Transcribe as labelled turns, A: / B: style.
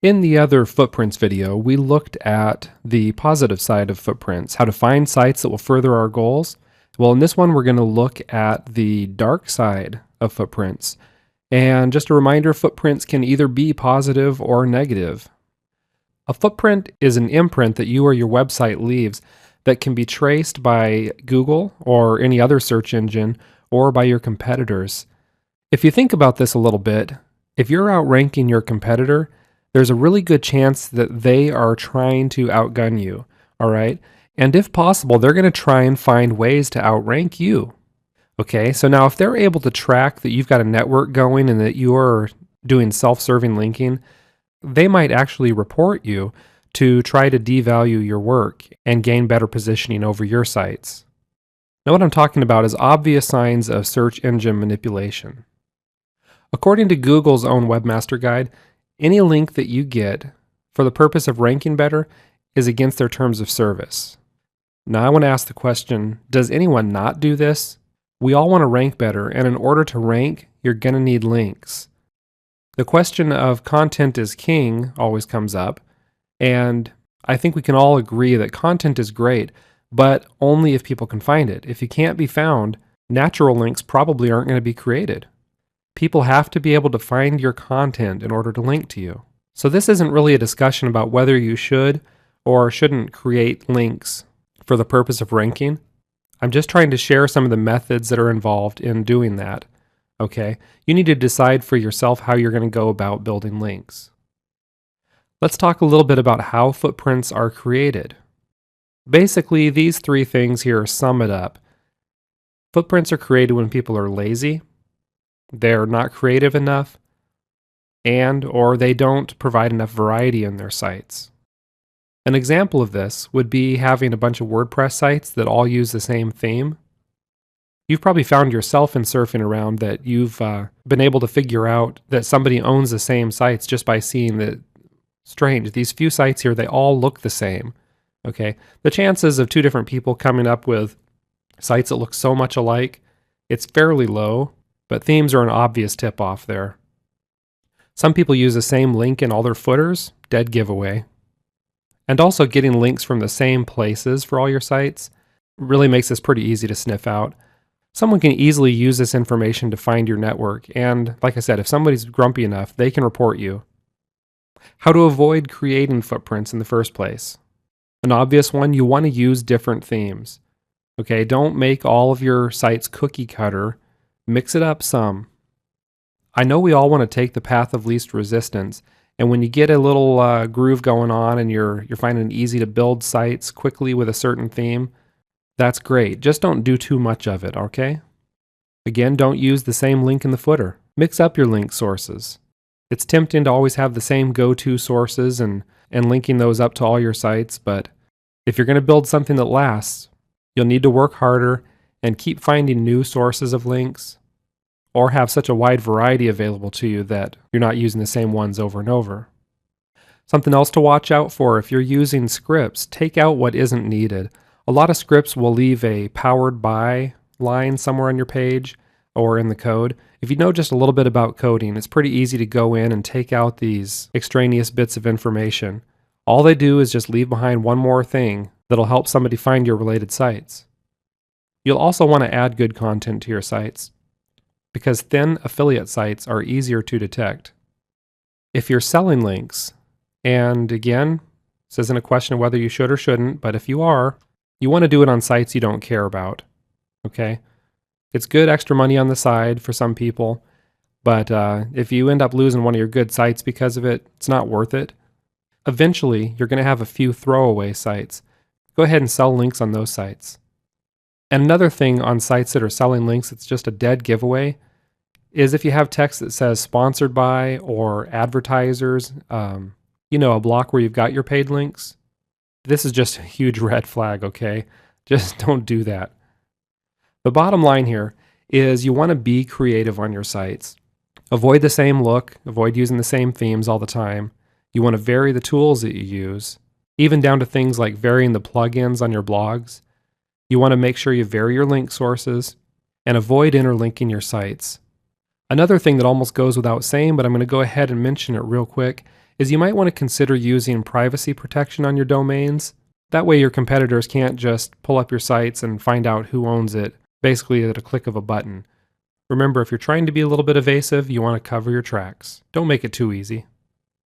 A: In the other footprints video, we looked at the positive side of footprints, how to find sites that will further our goals. Well, in this one, we're going to look at the dark side of footprints. And just a reminder, footprints can either be positive or negative. A footprint is an imprint that you or your website leaves that can be traced by Google or any other search engine or by your competitors. If you think about this a little bit, if you're outranking your competitor, there's a really good chance that they are trying to outgun you, all right? And if possible, they're going to try and find ways to outrank you. Okay, so now if they're able to track that you've got a network going and that you're doing self-serving linking, they might actually report you to try to devalue your work and gain better positioning over your sites. Now what I'm talking about is obvious signs of search engine manipulation. According to Google's own Webmaster Guide, any link that you get for the purpose of ranking better is against their terms of service. Now I want to ask the question, does anyone not do this? We all want to rank better, and in order to rank, you're going to need links. The question of content is king always comes up, and I think we can all agree that content is great, but only if people can find it. If you can't be found, natural links probably aren't going to be created. People have to be able to find your content in order to link to you. So this isn't really a discussion about whether you should or shouldn't create links for the purpose of ranking. I'm just trying to share some of the methods that are involved in doing that. Okay? You need to decide for yourself how you're going to go about building links. Let's talk a little bit about how footprints are created. Basically, these three things here sum it up. Footprints are created when people are lazy, they're not creative enough, or they don't provide enough variety in their sites. An example of this would be having a bunch of WordPress sites that all use the same theme. You've probably found yourself in surfing around that you've been able to figure out that somebody owns the same sites just by seeing that, strange, these few sites here, they all look the same. Okay, the chances of two different people coming up with sites that look so much alike, it's fairly low. But themes are an obvious tip-off there. Some people use the same link in all their footers, dead giveaway. And also getting links from the same places for all your sites really makes this pretty easy to sniff out. Someone can easily use this information to find your network, and like I said, if somebody's grumpy enough, they can report you. How to avoid creating footprints in the first place. An obvious one, you want to use different themes. Okay, don't make all of your sites cookie cutter. Mix it up some. I know we all want to take the path of least resistance, and when you get a little groove going on and you're finding it easy to build sites quickly with a certain theme, that's great. Just don't do too much of it, okay? Again, don't use the same link in the footer. Mix up your link sources. It's tempting to always have the same go-to sources and linking those up to all your sites, but if you're going to build something that lasts, you'll need to work harder and keep finding new sources of links, or have such a wide variety available to you that you're not using the same ones over and over. Something else to watch out for, if you're using scripts, take out what isn't needed. A lot of scripts will leave a powered by line somewhere on your page or in the code. If you know just a little bit about coding, it's pretty easy to go in and take out these extraneous bits of information. All they do is just leave behind one more thing that'll help somebody find your related sites. You'll also want to add good content to your sites, because thin affiliate sites are easier to detect. If you're selling links, and again, this isn't a question of whether you should or shouldn't, but if you are, you want to do it on sites you don't care about, okay? It's good extra money on the side for some people, but if you end up losing one of your good sites because of it, it's not worth it. Eventually, you're going to have a few throwaway sites. Go ahead and sell links on those sites. And another thing on sites that are selling links, it's just a dead giveaway, is if you have text that says sponsored by or advertisers, a block where you've got your paid links, this is just a huge red flag, okay? Just don't do that. The bottom line here is you want to be creative on your sites. Avoid the same look, avoid using the same themes all the time. You want to vary the tools that you use, even down to things like varying the plugins on your blogs. You want to make sure you vary your link sources and avoid interlinking your sites. Another thing that almost goes without saying, but I'm going to go ahead and mention it real quick, is you might want to consider using privacy protection on your domains. That way your competitors can't just pull up your sites and find out who owns it, basically at a click of a button. Remember, if you're trying to be a little bit evasive, you want to cover your tracks. Don't make it too easy.